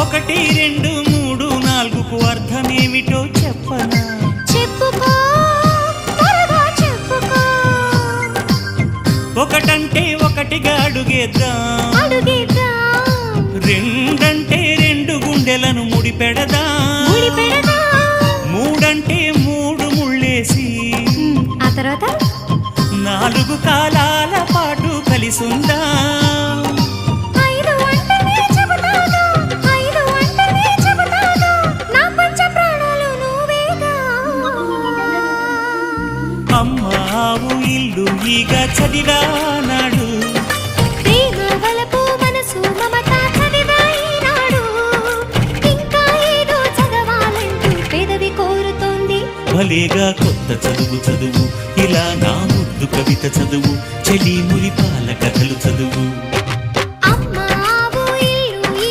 ఒకటి రెండు మూడు నాలుగుకు అర్థమేమిటో చెప్పనా? చెప్పుకో త్వరగా చెప్పుకో. ఒకటంటే ఒకటిగా అడుగేద్దాం, రెండంటే రెండు గుండెలను ముడిపెడదాం, మూడంటే మూడు ముళ్ళేసి ఆ తర్వాత నాలుగు కాలాల పాటు కలిసుందాం. అమ్మావు ఇల్లు ఈగ చదివానాడు, ప్రేమ వలపు మనసు మమత చదివాయినాడు. ఇంకా ఏదో చదవాలంటూ పెదవి కోరుతోంది. భలేగా కొత్త చదువు చదువు, ఇలా నా ముద్దు కవిత చదువు, చెలి మురిపాల కథలు చదువు.